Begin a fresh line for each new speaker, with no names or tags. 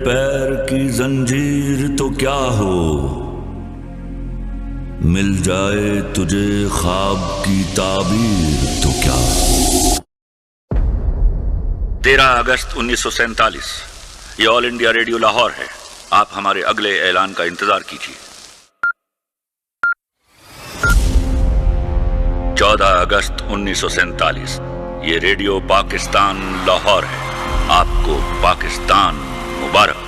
पैर की जंजीर तो क्या हो, मिल जाए तुझे ख्वाब की ताबीर तो क्या।
13 अगस्त 1947 ये ऑल इंडिया रेडियो लाहौर है। आप हमारे अगले ऐलान का इंतजार कीजिए। 14 अगस्त 1947 ये रेडियो पाकिस्तान लाहौर है। आपको पाकिस्तान मुबारक।